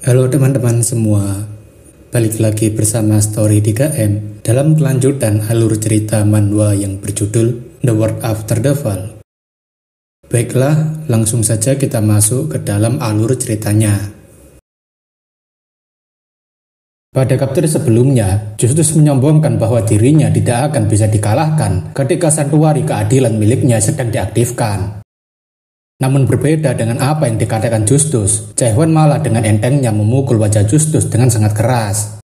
Halo teman-teman semua, balik lagi bersama Story 3M dalam kelanjutan alur cerita manhwa yang berjudul The World After the Fall. Baiklah, langsung saja kita masuk ke dalam alur ceritanya. Pada chapter sebelumnya, Justus menyombongkan bahwa dirinya tidak akan bisa dikalahkan ketika santuari keadilan miliknya sedang diaktifkan. Namun berbeda dengan apa yang dikatakan Justus, Jae-hwan malah dengan entengnya memukul wajah Justus dengan sangat keras.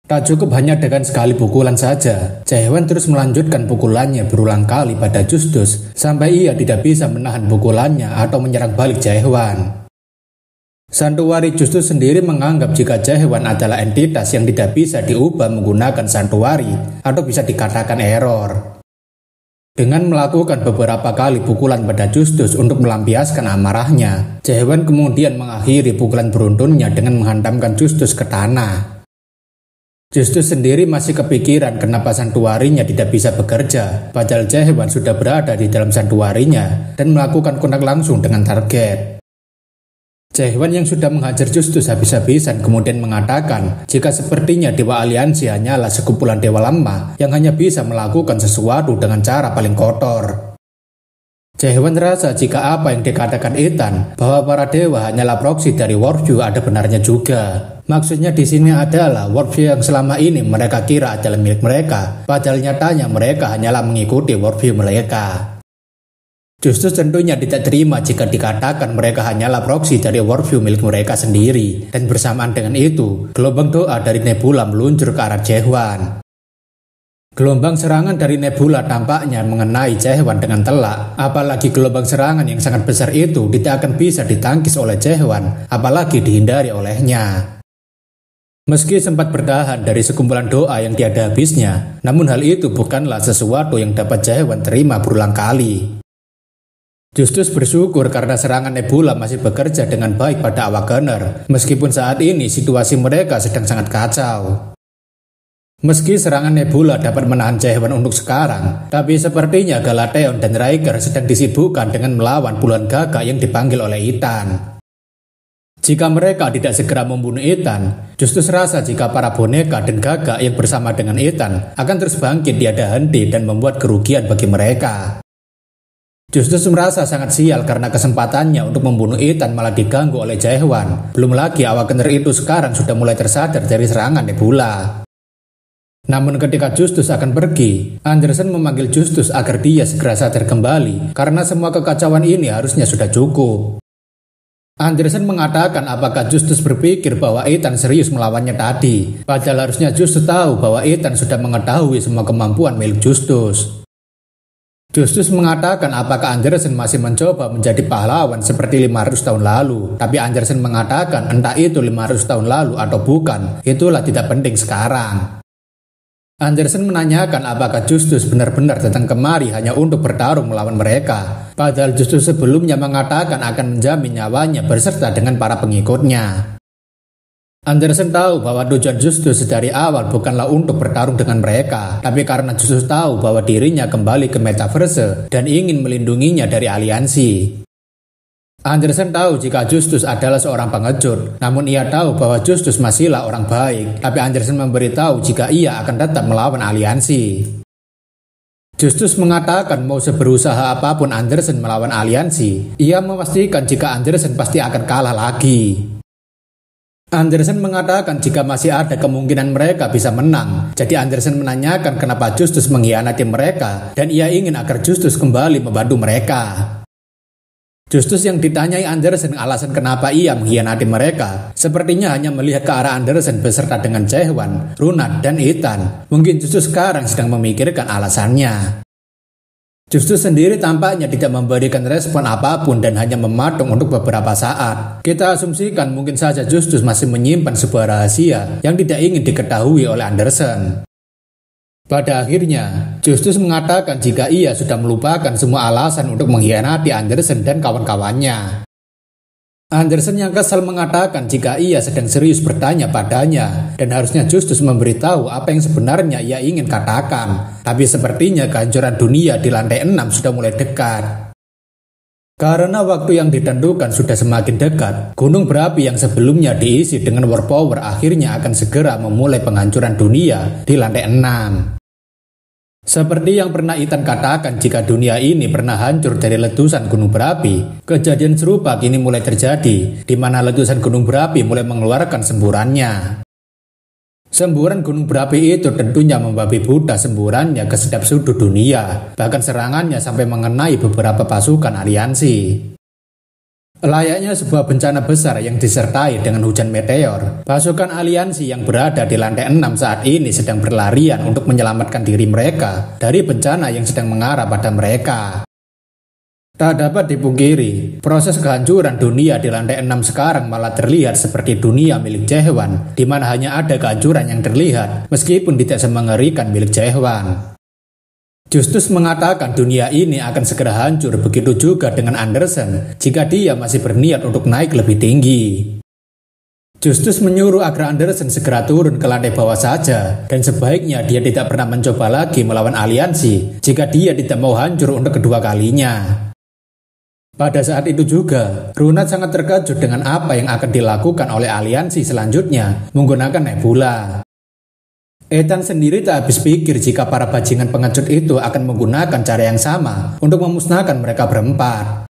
Tak cukup hanya dengan sekali pukulan saja, Jae-hwan terus melanjutkan pukulannya berulang kali pada Justus sampai ia tidak bisa menahan pukulannya atau menyerang balik Jae-hwan. Santuari Justus sendiri menganggap jika Jae-hwan adalah entitas yang tidak bisa diubah menggunakan santuari atau bisa dikatakan error. Dengan melakukan beberapa kali pukulan pada Justus untuk melampiaskan amarahnya, Jae-hwan kemudian mengakhiri pukulan beruntunnya dengan menghantamkan Justus ke tanah. Justus sendiri masih kepikiran kenapa santuarinya tidak bisa bekerja, padahal Jae-hwan sudah berada di dalam santuarinya dan melakukan kontak langsung dengan target. Jae-hwan yang sudah menghajar Justus habis-habisan kemudian mengatakan jika sepertinya Dewa Aliansi hanyalah sekumpulan dewa lemah yang hanya bisa melakukan sesuatu dengan cara paling kotor. Jae-hwan merasa jika apa yang dikatakan Ethan bahwa para dewa hanyalah proksi dari Worldview ada benarnya juga. Maksudnya di sini adalah Worldview yang selama ini mereka kira adalah milik mereka, padahal nyatanya mereka hanyalah mengikuti Worldview mereka. Justus tentunya tidak terima jika dikatakan mereka hanyalah proksi dari worldview milik mereka sendiri, dan bersamaan dengan itu, gelombang doa dari Nebula meluncur ke arah Jae-hwan. Gelombang serangan dari Nebula tampaknya mengenai Jae-hwan dengan telak, apalagi gelombang serangan yang sangat besar itu tidak akan bisa ditangkis oleh Jae-hwan, apalagi dihindari olehnya. Meski sempat bertahan dari sekumpulan doa yang tiada habisnya, namun hal itu bukanlah sesuatu yang dapat Jae-hwan terima berulang kali. Justus bersyukur karena serangan Nebula masih bekerja dengan baik pada Awakener, meskipun saat ini situasi mereka sedang sangat kacau. Meski serangan Nebula dapat menahan Jae-hwan untuk sekarang, tapi sepertinya Galateon dan Riker sedang disibukkan dengan melawan puluhan gagak yang dipanggil oleh Ethan. Jika mereka tidak segera membunuh Ethan, Justus rasa jika para boneka dan gagak yang bersama dengan Ethan akan terus bangkit tiada henti dan membuat kerugian bagi mereka. Justus merasa sangat sial karena kesempatannya untuk membunuh Ethan malah diganggu oleh Jae-hwan. Belum lagi Awakener itu sekarang sudah mulai tersadar dari serangan Nebula. Namun ketika Justus akan pergi, Anderson memanggil Justus agar dia segera sadar kembali karena semua kekacauan ini harusnya sudah cukup. Anderson mengatakan apakah Justus berpikir bahwa Ethan serius melawannya tadi, padahal harusnya Justus tahu bahwa Ethan sudah mengetahui semua kemampuan milik Justus. Justus mengatakan apakah Anderson masih mencoba menjadi pahlawan seperti 500 tahun lalu. Tapi Anderson mengatakan entah itu 500 tahun lalu atau bukan, itulah tidak penting sekarang. Anderson menanyakan apakah Justus benar-benar datang kemari hanya untuk bertarung melawan mereka. Padahal Justus sebelumnya mengatakan akan menjamin nyawanya berserta dengan para pengikutnya. Anderson tahu bahwa tujuan Justus dari awal bukanlah untuk bertarung dengan mereka, tapi karena Justus tahu bahwa dirinya kembali ke Metaverse dan ingin melindunginya dari aliansi. Anderson tahu jika Justus adalah seorang pengecut, namun ia tahu bahwa Justus masihlah orang baik, tapi Anderson memberitahu jika ia akan tetap melawan aliansi. Justus mengatakan mau seberusaha apapun Anderson melawan aliansi, ia memastikan jika Anderson pasti akan kalah lagi. Anderson mengatakan jika masih ada kemungkinan mereka bisa menang. Jadi Anderson menanyakan kenapa Justus mengkhianati mereka dan ia ingin agar Justus kembali membantu mereka. Justus yang ditanyai Anderson alasan kenapa ia mengkhianati mereka sepertinya hanya melihat ke arah Anderson beserta dengan Jae-hwan, Runat, dan Ethan. Mungkin Justus sekarang sedang memikirkan alasannya. Justus sendiri tampaknya tidak memberikan respon apapun dan hanya mematung untuk beberapa saat. Kita asumsikan mungkin saja Justus masih menyimpan sebuah rahasia yang tidak ingin diketahui oleh Anderson. Pada akhirnya, Justus mengatakan jika ia sudah melupakan semua alasan untuk mengkhianati Anderson dan kawan-kawannya. Anderson yang kesal mengatakan jika ia sedang serius bertanya padanya dan harusnya Justus memberitahu apa yang sebenarnya ia ingin katakan. Tapi sepertinya kehancuran dunia di lantai 6 sudah mulai dekat. Karena waktu yang ditentukan sudah semakin dekat, gunung berapi yang sebelumnya diisi dengan war power akhirnya akan segera memulai penghancuran dunia di lantai 6. Seperti yang pernah Ethan katakan, jika dunia ini pernah hancur dari letusan gunung berapi, kejadian serupa kini mulai terjadi, di mana letusan gunung berapi mulai mengeluarkan semburannya. Semburan gunung berapi itu tentunya membabi buta semburannya ke setiap sudut dunia, bahkan serangannya sampai mengenai beberapa pasukan aliansi. Layaknya sebuah bencana besar yang disertai dengan hujan meteor, pasukan aliansi yang berada di lantai 6 saat ini sedang berlarian untuk menyelamatkan diri mereka dari bencana yang sedang mengarah pada mereka. Tak dapat dipungkiri, proses kehancuran dunia di lantai 6 sekarang malah terlihat seperti dunia milik Jaehwan, di mana hanya ada kehancuran yang terlihat, meskipun tidak semengerikan milik Jaehwan. Justus mengatakan dunia ini akan segera hancur, begitu juga dengan Anderson jika dia masih berniat untuk naik lebih tinggi. Justus menyuruh agar Anderson segera turun ke lantai bawah saja, dan sebaiknya dia tidak pernah mencoba lagi melawan aliansi jika dia tidak mau hancur untuk kedua kalinya. Pada saat itu juga, Runat sangat terkejut dengan apa yang akan dilakukan oleh aliansi selanjutnya menggunakan Nebula. Ethan sendiri tak habis pikir jika para bajingan pengecut itu akan menggunakan cara yang sama untuk memusnahkan mereka berempat.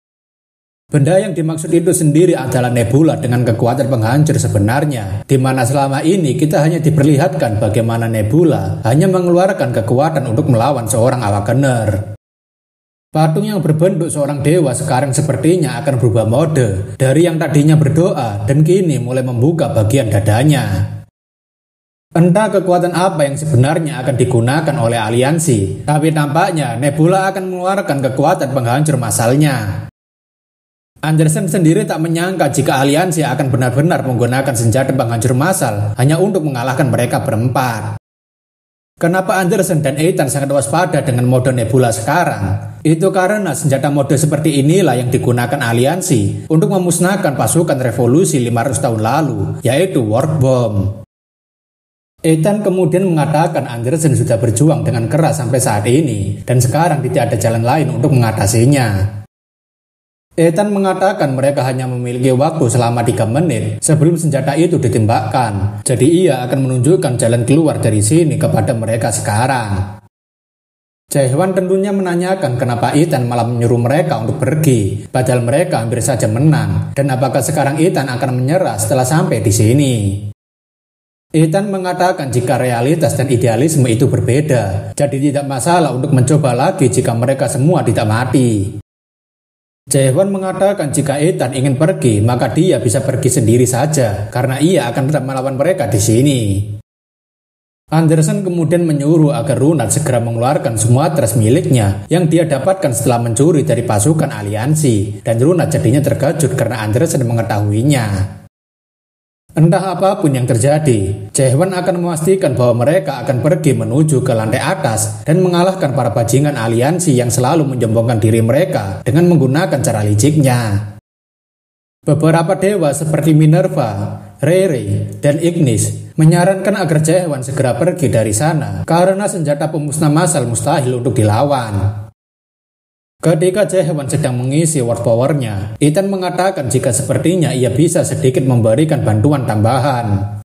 Benda yang dimaksud itu sendiri adalah Nebula dengan kekuatan penghancur sebenarnya, di mana selama ini kita hanya diperlihatkan bagaimana Nebula hanya mengeluarkan kekuatan untuk melawan seorang Awakener. Patung yang berbentuk seorang dewa sekarang sepertinya akan berubah mode dari yang tadinya berdoa dan kini mulai membuka bagian dadanya. Entah kekuatan apa yang sebenarnya akan digunakan oleh aliansi, tapi tampaknya Nebula akan mengeluarkan kekuatan penghancur massalnya. Anderson sendiri tak menyangka jika aliansi akan benar-benar menggunakan senjata penghancur massal hanya untuk mengalahkan mereka berempat. Kenapa Anderson dan Ethan sangat waspada dengan mode Nebula sekarang? Itu karena senjata mode seperti inilah yang digunakan aliansi untuk memusnahkan pasukan revolusi 500 tahun lalu, yaitu Warp Bomb. Ethan kemudian mengatakan Anderson sudah berjuang dengan keras sampai saat ini, dan sekarang tidak ada jalan lain untuk mengatasinya. Ethan mengatakan mereka hanya memiliki waktu selama 3 menit sebelum senjata itu ditembakkan, jadi ia akan menunjukkan jalan keluar dari sini kepada mereka sekarang. Jaehwan tentunya menanyakan kenapa Ethan malah menyuruh mereka untuk pergi, padahal mereka hampir saja menang, dan apakah sekarang Ethan akan menyerah setelah sampai di sini. Ethan mengatakan jika realitas dan idealisme itu berbeda, jadi tidak masalah untuk mencoba lagi jika mereka semua tidak mati. Jaehwan mengatakan jika Ethan ingin pergi, maka dia bisa pergi sendiri saja, karena ia akan tetap melawan mereka di sini. Anderson kemudian menyuruh agar Runat segera mengeluarkan semua trust miliknya yang dia dapatkan setelah mencuri dari pasukan aliansi, dan Runat jadinya terkejut karena Anderson mengetahuinya. Entah apapun yang terjadi, Jaehwan akan memastikan bahwa mereka akan pergi menuju ke lantai atas dan mengalahkan para bajingan aliansi yang selalu menyombongkan diri mereka dengan menggunakan cara liciknya. Beberapa dewa seperti Minerva, Rere, dan Ignis menyarankan agar Jaehwan segera pergi dari sana karena senjata pemusnah massal mustahil untuk dilawan. Ketika Jaehwan sedang mengisi word power-nya, Ethan mengatakan jika sepertinya ia bisa sedikit memberikan bantuan tambahan.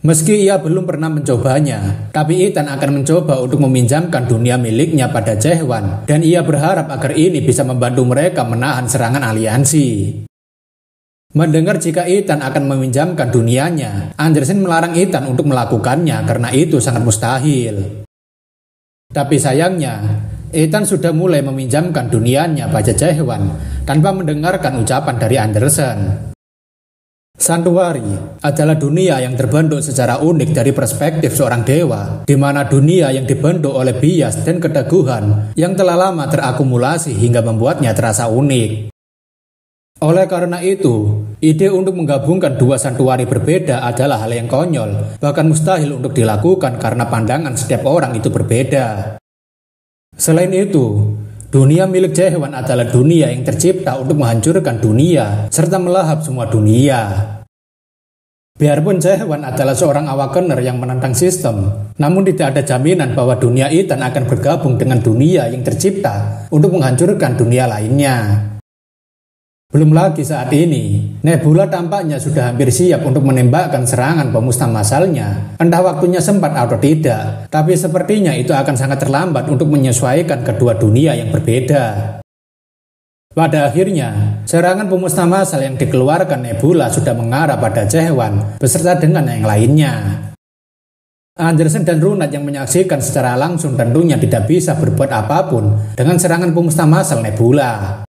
Meski ia belum pernah mencobanya, tapi Ethan akan mencoba untuk meminjamkan dunia miliknya pada Jaehwan, dan ia berharap agar ini bisa membantu mereka menahan serangan aliansi. Mendengar jika Ethan akan meminjamkan dunianya, Anderson melarang Ethan untuk melakukannya karena itu sangat mustahil. Tapi sayangnya, Ethan sudah mulai meminjamkan dunianya pada Jaehwan tanpa mendengarkan ucapan dari Anderson. Santuari adalah dunia yang terbentuk secara unik dari perspektif seorang dewa, di mana dunia yang dibentuk oleh bias dan keteguhan yang telah lama terakumulasi hingga membuatnya terasa unik. Oleh karena itu, ide untuk menggabungkan dua santuari berbeda adalah hal yang konyol, bahkan mustahil untuk dilakukan karena pandangan setiap orang itu berbeda. Selain itu, dunia milik Jaehwan adalah dunia yang tercipta untuk menghancurkan dunia serta melahap semua dunia. Biarpun Jaehwan adalah seorang Awakener yang menentang sistem, namun tidak ada jaminan bahwa dunia Ethan akan bergabung dengan dunia yang tercipta untuk menghancurkan dunia lainnya. Belum lagi saat ini, Nebula tampaknya sudah hampir siap untuk menembakkan serangan pemusnah massalnya. Entah waktunya sempat atau tidak, tapi sepertinya itu akan sangat terlambat untuk menyesuaikan kedua dunia yang berbeda. Pada akhirnya, serangan pemusnah massal yang dikeluarkan Nebula sudah mengarah pada Jaehwan beserta dengan yang lainnya. Anderson dan Runat yang menyaksikan secara langsung tentunya tidak bisa berbuat apapun dengan serangan pemusnah massal Nebula.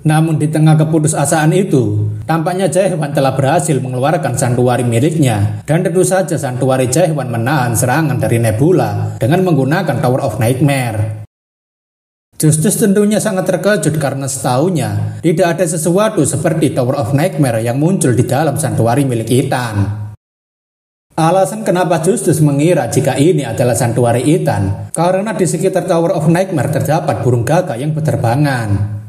Namun di tengah keputusasaan itu, tampaknya Jaehwan telah berhasil mengeluarkan santuari miliknya, dan tentu saja santuari Jaehwan menahan serangan dari Nebula dengan menggunakan Tower of Nightmare. Justus tentunya sangat terkejut karena setahunya tidak ada sesuatu seperti Tower of Nightmare yang muncul di dalam santuari milik Ethan. Alasan kenapa Justus mengira jika ini adalah santuari Ethan karena di sekitar Tower of Nightmare terdapat burung gagak yang berterbangan.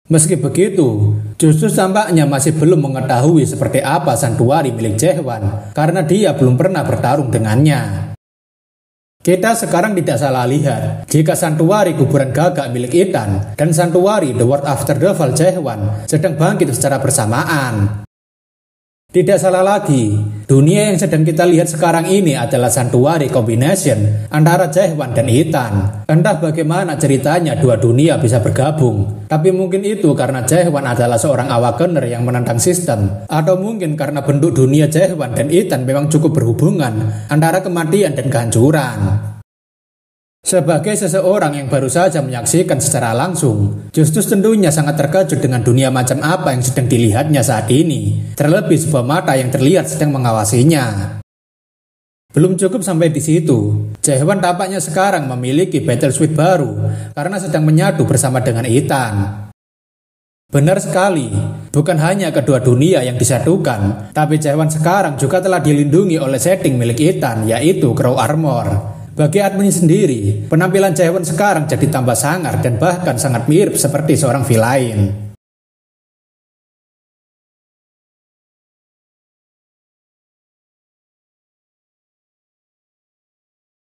Meski begitu, Justus tampaknya masih belum mengetahui seperti apa santuari milik Jaehwan karena dia belum pernah bertarung dengannya. Kita sekarang tidak salah lihat jika santuari kuburan gagak milik Ethan dan santuari The World After the Fall Jaehwan sedang bangkit secara bersamaan. Tidak salah lagi, dunia yang sedang kita lihat sekarang ini adalah santuari combination antara Jaehwan dan Ethan. Entah bagaimana ceritanya dua dunia bisa bergabung, tapi mungkin itu karena Jaehwan adalah seorang awakener yang menentang sistem, atau mungkin karena bentuk dunia Jaehwan dan Ethan memang cukup berhubungan antara kematian dan kehancuran. Sebagai seseorang yang baru saja menyaksikan secara langsung, Justus tentunya sangat terkejut dengan dunia macam apa yang sedang dilihatnya saat ini, terlebih sebuah mata yang terlihat sedang mengawasinya. Belum cukup sampai di situ, Jaehwan tampaknya sekarang memiliki battle suite baru karena sedang menyatu bersama dengan Ethan. Benar sekali, bukan hanya kedua dunia yang disatukan, tapi Jaehwan sekarang juga telah dilindungi oleh setting milik Ethan, yaitu Crow Armor. Bagi admin sendiri, penampilan Jaehwan sekarang jadi tambah sangar dan bahkan sangat mirip seperti seorang villain.